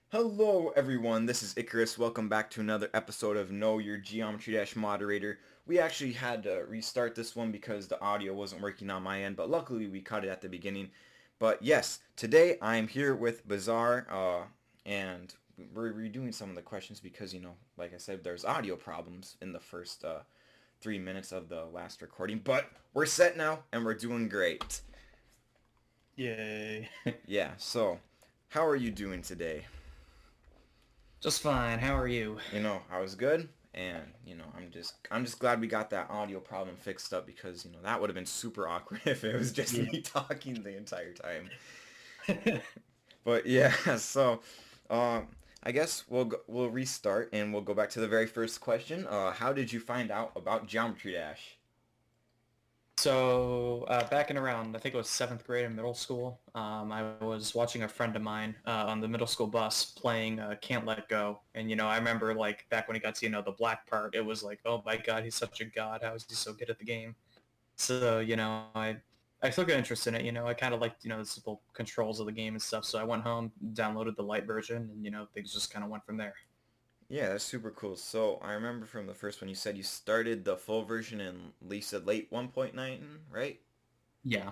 Hello everyone, this is Icarus. Welcome back to another episode of Know Your Geometry Dash Moderator. We actually had to restart this one because the audio wasn't working on my end, but luckily we caught it at the beginning. But yes, today I am here with Bizaare, and we're redoing some of the questions because, like I said, there's audio problems in the first 3 minutes of the last recording. But we're set now, and we're doing great. Yay. Yeah, so how are you doing today? Just fine. How are you? I was good, and I'm just glad we got that audio problem fixed up because that would have been super awkward if it was just Yeah. me talking the entire time. But yeah, so um, I guess we'll restart and we'll go back to the very first question. How did you find out about Geometry Dash? Back in around, I think it was seventh grade in middle school, I was watching a friend of mine on the middle school bus playing Can't Let Go. And, I remember, like, back when he got to, the black part, it was like, oh my God, he's such a god. How is he so good at the game? So, I took an interest in it. I kind of liked, the simple controls of the game and stuff. So I went home, downloaded the light version, and, things just kind of went from there. Yeah, that's super cool. So I remember from the first one you said you started the full version in Lisa late 1.9, right? Yeah.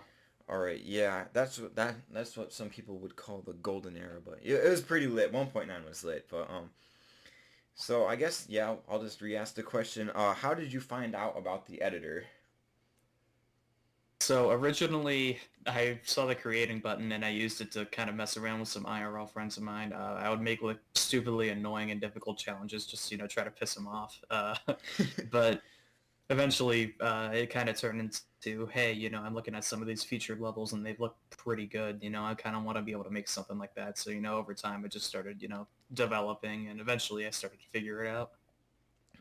All right, yeah, that's what some people would call the golden era, but it was pretty lit. 1.9 was lit, but so I guess yeah, I'll just re-ask the question. How did you find out about the editor? So originally, I saw the creating button and I used it to kind of mess around with some IRL friends of mine. I would make like stupidly annoying and difficult challenges just try to piss them off. But eventually, it kind of turned into, hey, I'm looking at some of these featured levels and they look pretty good. I kind of want to be able to make something like that. So over time, it just started developing, and eventually, I started to figure it out.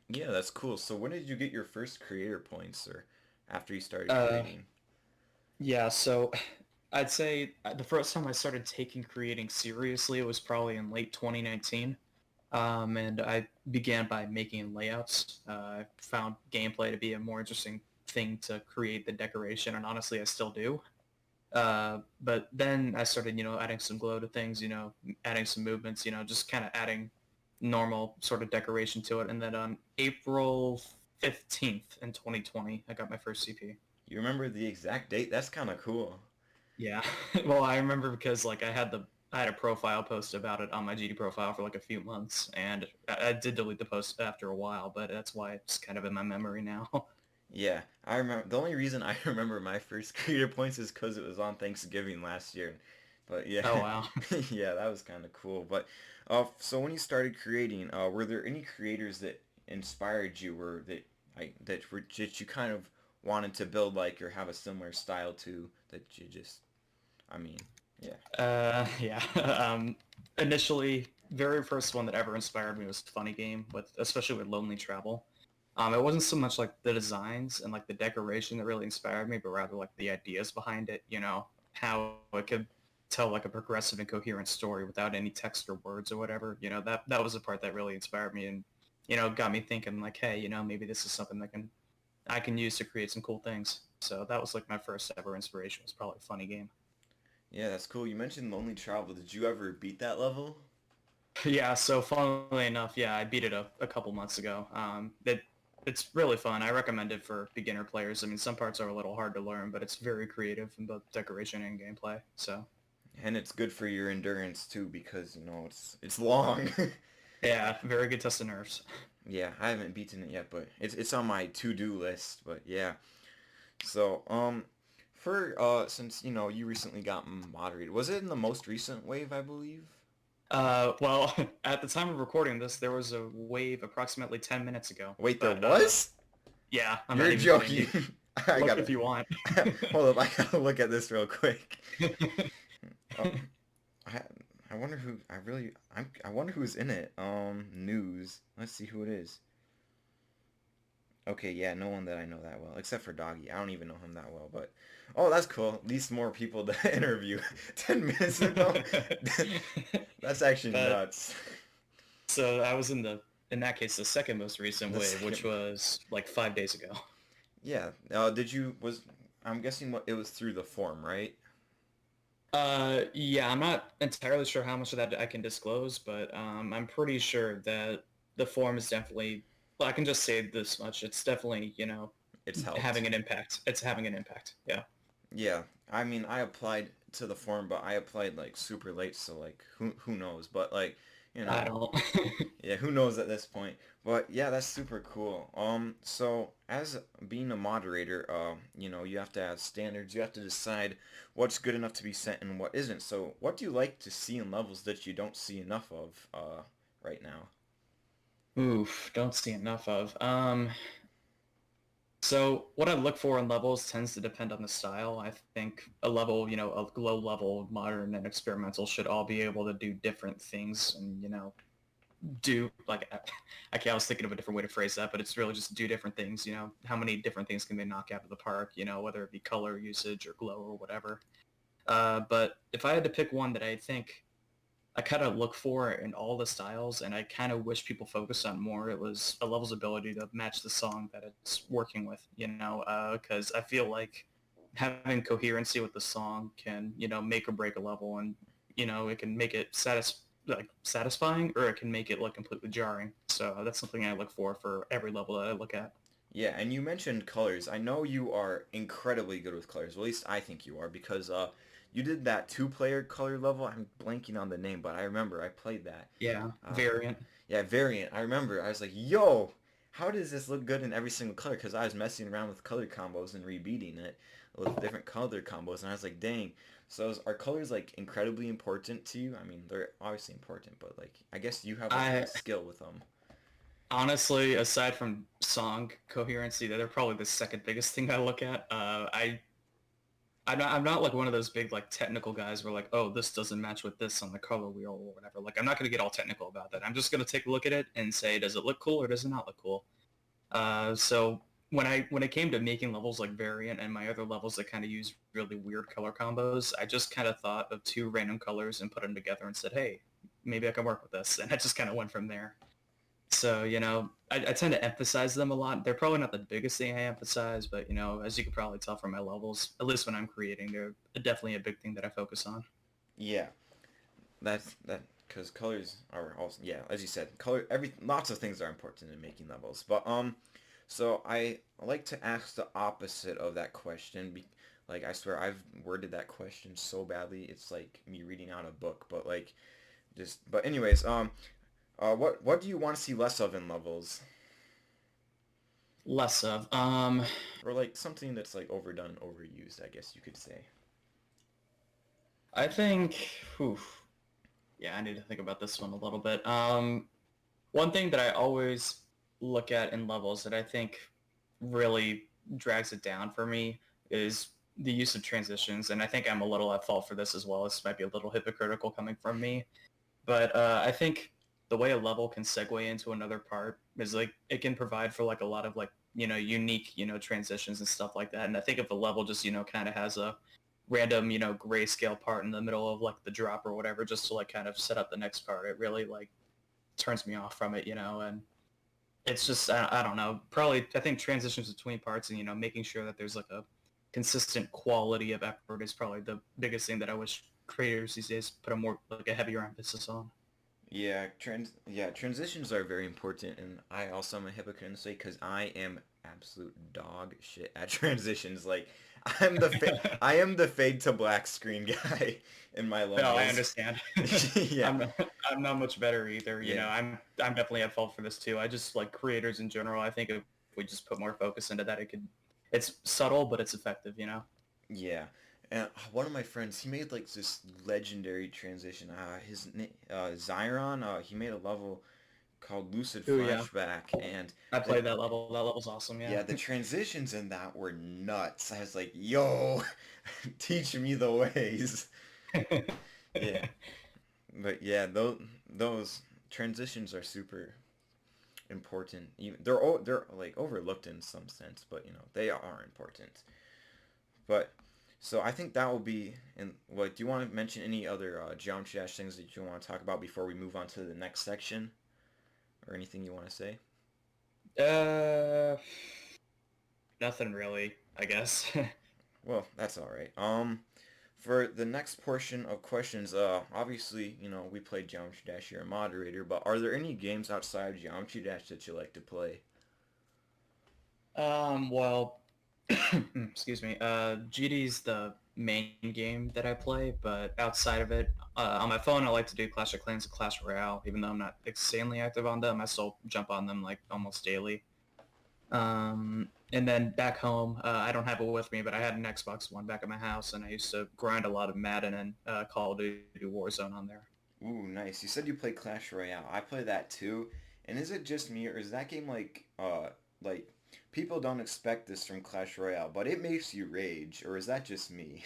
Yeah, that's cool. So when did you get your first creator points, or after you started Uh, creating? Yeah, so I'd say the first time I started taking creating seriously, it was probably in late 2019. And I began by making layouts. I found gameplay to be a more interesting thing to create than decoration, and honestly, I still do. But then I started, adding some glow to things, adding some movements, just kind of adding normal sort of decoration to it. And then on April 15th in 2020, I got my first CP. You remember the exact date? That's kind of cool. Yeah. Well, I remember because like I had a profile post about it on my GD profile for like a few months, and I did delete the post after a while, but that's why it's kind of in my memory now. Yeah, I remember. The only reason I remember my first creator points is because it was on Thanksgiving last year. But yeah, Oh wow. yeah, that was kind of cool. But so when you started creating, were there any creators that inspired you, or that you kind of wanted to build like or have a similar style to that you just, I mean, yeah. Yeah. Initially, very first one that ever inspired me was Funny Game, with especially with Lonely Travel. It wasn't so much like the designs and like the decoration that really inspired me, but rather like the ideas behind it. How it could tell like a progressive and coherent story without any text or words or whatever. That was the part that really inspired me and got me thinking like, hey, maybe this is something that I can use to create some cool things. So that was like my first ever inspiration, was probably Funny Game. Yeah, that's cool. You mentioned Lonely Travel. Did you ever beat that level? Yeah, so funnily enough, yeah, I beat it a couple months ago. It's really fun. I recommend it for beginner players. I mean, some parts are a little hard to learn, but it's very creative in both decoration and gameplay. So And it's good for your endurance too because it's long. yeah, very good test of nerves. Yeah, I haven't beaten it yet, but it's on my to-do list. But yeah, so for since you recently got moderated, was it in the most recent wave, I believe? Well, at the time of recording this, there was a wave approximately 10 minutes ago. Wait, there But was? yeah, I'm not You're even kidding joking. you. I Look gotta if you want. hold up. I gotta look at this real quick. Uh, I I wonder who I wonder who's in it. News. Let's see who it is. Okay, yeah, no one that I know that well, except for Doggy. I don't even know him that well, but oh, that's cool. At least more people to interview. 10 minutes ago. That's actually But nuts. so I was in that case the second most recent The wave, which second. was like 5 days ago. Yeah. Did you was I'm guessing what it was through the form, right? Yeah, I'm not entirely sure how much of that I can disclose, but I'm pretty sure that the form is definitely, well, I can just say this much. It's definitely, It's helped. having an impact. It's having an impact. Yeah. Yeah, I mean, I applied to the form, but I applied like super late, so like who knows? But like, you I know, don't. yeah, who knows at this point? But yeah, that's super cool. So as being a moderator, you have to have standards. You have to decide what's good enough to be sent and what isn't. So what do you like to see in levels that you don't see enough of right now? Oof, don't see enough of. So what I look for in levels tends to depend on the style. I think a level, a low level, modern, and experimental should all be able to do different things and, do like I was thinking of a different way to phrase that, but it's really just do different things. How many different things can they knock out of the park? Whether it be color usage or glow or whatever. But if I had to pick one that I think I kind of look for in all the styles, and I kind of wish people focused on more, it was a level's ability to match the song that it's working with. Because I feel like having coherency with the song can, make or break a level, and it can make it satisfying, or it can make it like completely jarring. So that's something I look for every level that I look at. Yeah, and you mentioned colors. I know you are incredibly good with colors. Well, at least I think you are because you did that two-player color level. I'm blanking on the name, but I remember I played that. Yeah, Uh, variant. yeah, variant. I remember. I was like, yo, how does this look good in every single color? Because I was messing around with color combos and rebeating it with different color combos, and I was like, dang. So are colors like incredibly important to you? I mean, they're obviously important, but like, I guess you have like a I skill with them. Honestly, aside from song coherency, they're probably the second biggest thing I look at. I'm not like one of those big like technical guys where like, oh, this doesn't match with this on the color wheel or whatever. Like, I'm not gonna get all technical about that. I'm just gonna take a look at it and say, does it look cool or does it not look cool? So when it came to making levels like variant and my other levels that kind of use really weird color combos, I just kind of thought of two random colors and put them together and said, hey, maybe I can work with this, and I just kind of went from there. So, I tend to emphasize them a lot. They're probably not the biggest thing I emphasize, but, as you can probably tell from my levels, at least when I'm creating, they're definitely a big thing that I focus on. Yeah, that because colors are also, yeah, as you said, color every lots of things are important in making levels. But so I like to ask the opposite of that question. Like I swear I've worded that question so badly, it's like me reading out a book. But like just but anyways, what do you want to see less of in levels, Less of. or like something that's like overdone, overused, I guess you could say. I think, whew, yeah, I need to think about this one a little bit. One thing that I always look at in levels that I think really drags it down for me is the use of transitions, and I think I'm a little at fault for this as well. This might be a little hypocritical coming from me, but I think the way a level can segue into another part is like it can provide for like a lot of like unique transitions and stuff like that. And I think if a level just kind of has a random grayscale part in the middle of like the drop or whatever, just to like kind of set up the next part, it really like turns me off from it, and it's just I don't know. Probably I think transitions between parts and making sure that there's like a consistent quality of effort is probably the biggest thing that I wish creators these days put a more like a heavier emphasis on. Yeah, transitions are very important, and I also am a hypocrite in this way because I am absolute dog shit at transitions. Like, I am the fade to black screen guy in my No, I levels. understand. Yeah, I'm not, I'm not much better either. yeah, I'm definitely at fault for this too. I just like creators in general. I think if we just put more focus into that, it's subtle but it's effective. yeah. And one of my friends, he made like this legendary transition. Zyron, he made a level called Lucid Oh yeah, Flashback, and I the played that level. That level's awesome. Yeah. yeah, the transitions in that were nuts. I was like, yo, teach me the ways. Yeah, but yeah, those transitions are super important. Even they're like overlooked in some sense, but they are important. But so I think that will be. And what do you want to mention any other Geometry Dash things that you want to talk about before we move on to the next section, or anything you want to say? uh, Nothing really. I guess. Well, that's all right. For the next portion of questions, obviously, we played Geometry Dash. You're a moderator, but are there any games outside of Geometry Dash that you like to play? Well, excuse me. GD's the main game that I play, but outside of it, on my phone, I like to do Clash of Clans and Clash Royale. Even though I'm not insanely active on them, I still jump on them like almost daily. And then back home, I don't have it with me, but I had an Xbox One back at my house, and I used to grind a lot of Madden and Call of Duty Warzone on there. Ooh, nice. You said you play Clash Royale. I play that too. And is it just me, or is that game like people don't expect this from Clash Royale, but it makes you rage, or is that just me?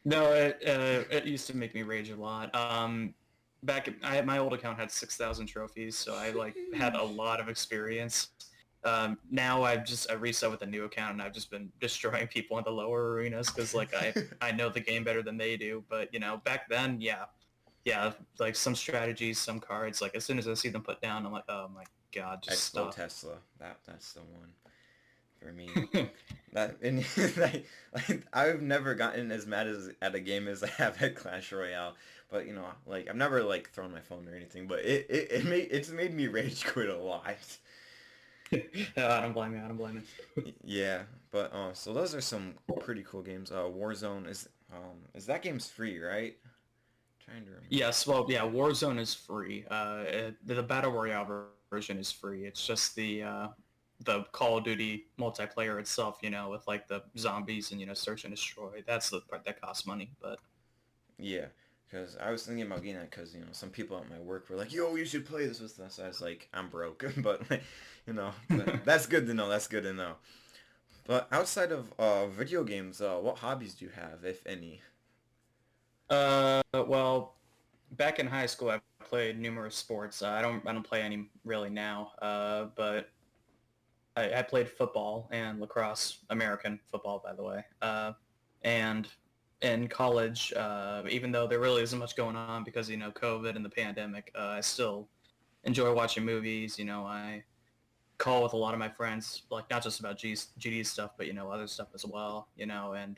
No, it used to make me rage a lot. My old account had 6,000 trophies, so I like had a Sheesh. lot of experience. Now I reset with a new account, and I've just been destroying people in the lower arenas because like I know the game better than they do. But back then, yeah, like some strategies, some cards. Like as soon as I see them put down, I'm like, oh my god, just Expo stop. Tesla. That's the one for me. That and I've never gotten as mad as at a game as I have at Clash Royale. But like I've never like thrown my phone or anything. But it's made me rage quit a lot. No, I don't blame you. I don't blame you. Yeah, but so those are some pretty cool games. Warzone is that game's free, right? Trying to remember. Yes, well, yeah, Warzone is free. The Battle Royale version is free. It's just the Call of Duty multiplayer itself, with like the zombies and search and destroy. That's the part that costs money. But Yeah, because I was thinking about getting that because some people at my work were like, "Yo, you should play this with us." I was like, "I'm broke," but but that's good to know. That's good to know. But outside of video games, what hobbies do you have, if any? well, back in high school, I played numerous sports. I don't play any really now. But I played football and lacrosse, American football, by the way. And in college, even though there really isn't much going on because COVID and the pandemic, I still enjoy watching movies. I call with a lot of my friends, like not just about GD stuff, but other stuff as well. And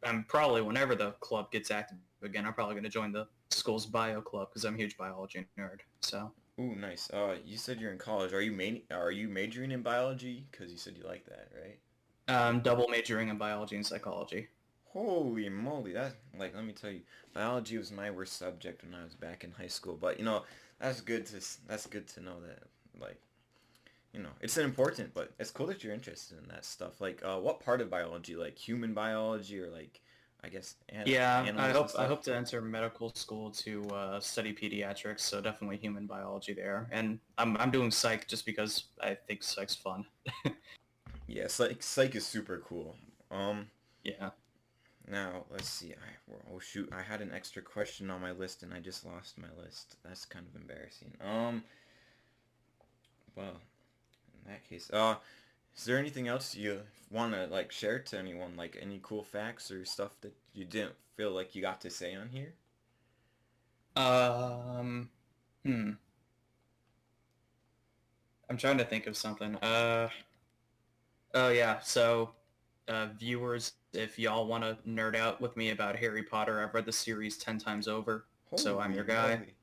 I'm probably whenever the club gets active again, I'm probably going to join the school's bio club because I'm a huge biology nerd. So Ooh, nice. You said you're in college. Are you majoring in biology? Because you said you like that, right? I'm double majoring in biology and psychology. Holy moly, that like let me tell you, biology was my worst subject when I was back in high school. But that's good to know that like it's important, but it's cool that you're interested in that stuff. Like, what part of biology? Like human biology or like I guess Yeah, I animals and hope I stuff. hope to enter medical school to study pediatrics, so definitely human biology there. And I'm doing psych just because I think psych's fun. Yeah, psych is super cool. Um, Yeah. Now let's see. Oh shoot, I had an extra question on my list and I just lost my list. That's kind of embarrassing. Well, in that case, is there anything else you want to like share to anyone? Like any cool facts or stuff that you didn't feel like you got to say on here? Um. Hmm. I'm trying to think of something. Oh yeah. So, viewers, if y'all want to nerd out with me about Harry Potter, I've read the series 10 times over, so I'm Holy your guy. moly!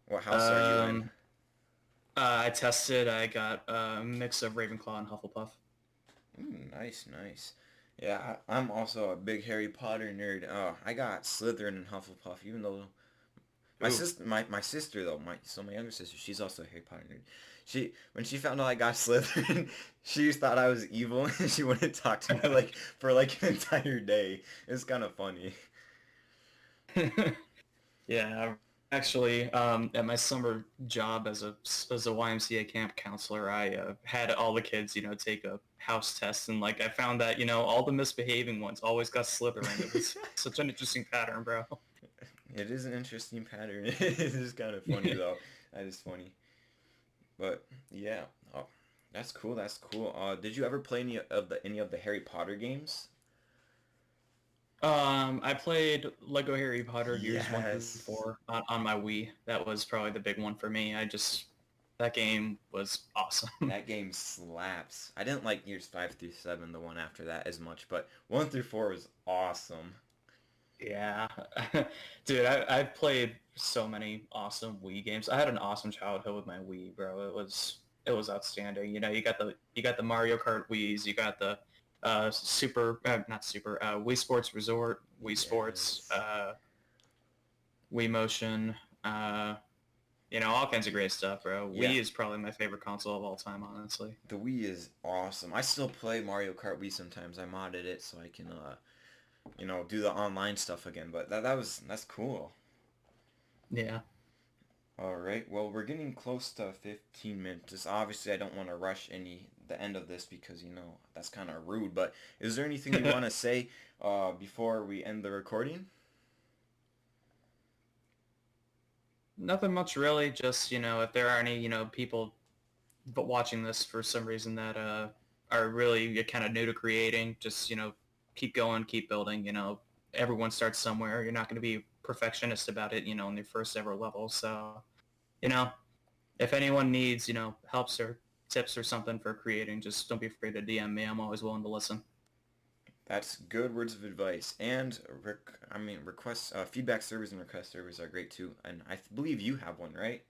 What house are you in? Um. I tested. I got a mix of Ravenclaw and Hufflepuff. Nice, nice. Yeah, I'm also a big Harry Potter nerd. I got Slytherin and Hufflepuff, even though Ooh. my sister though, my younger sister, she's also a Harry Potter nerd. When she found out I got Slytherin, she just thought I was evil and she wouldn't talk to me like for like an entire day. It's kind of funny. Yeah, actually, at my summer job as a YMCA camp counselor, I had all the kids, take a house test, and like I found that all the misbehaving ones always got Slytherin. It was such an interesting pattern, bro. It is an interesting pattern. It is kind of funny though. That is funny. But yeah, oh, that's cool. That's cool. Did you ever play any of the Harry Potter games? I played Lego Harry Potter Years 1 through Yes. 4 on my Wii. That was probably the big one for me. That game was awesome. That game slaps. I didn't like years 5 through 7, the one after that, as much, but 1 through 4 was awesome. Yeah, dude, I've played so many awesome Wii games. I had an awesome childhood with my Wii, bro. It was outstanding. You got the Mario Kart Wii's, you got the Super not Super Wii Sports Resort, Wii Sports, Yes. Wii Motion, uh, all kinds of great stuff, bro. Yeah. Wii is probably my favorite console of all time, honestly. The Wii is awesome. I still play Mario Kart Wii sometimes. I modded it so I can do the online stuff again. But that's cool. Yeah. All right. Well, we're getting close to 15 minutes. Obviously, I don't want to rush the end of this because that's kind of rude. But is there anything you want to say before we end the recording? Nothing much really. Just if there are any people but watching this for some reason that are really kind of new to creating, just keep going, keep building. Everyone starts somewhere. You're not going to be perfectionist about it, in your first ever level. So you know, if anyone needs helps or tips or something for creating, just don't be afraid to DM me. I'm always willing to listen. That's good words of advice. And requests, feedback servers and request servers are great too. And believe you have one, right?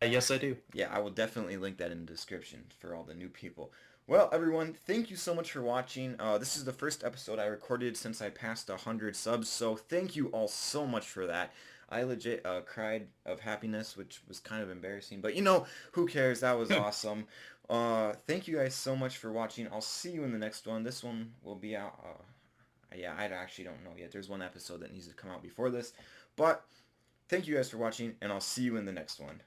Yes, I do. Yeah, I will definitely link that in the description for all the new people. Well, everyone, thank you so much for watching. This is the first episode I recorded since I passed 100 subs, so thank you all so much for that. I legit cried of happiness, which was kind of embarrassing, but who cares? That was awesome. Thank you guys so much for watching. I'll see you in the next one. This one will be out. Yeah, I actually don't know yet. There's one episode that needs to come out before this, but thank you guys for watching, and I'll see you in the next one.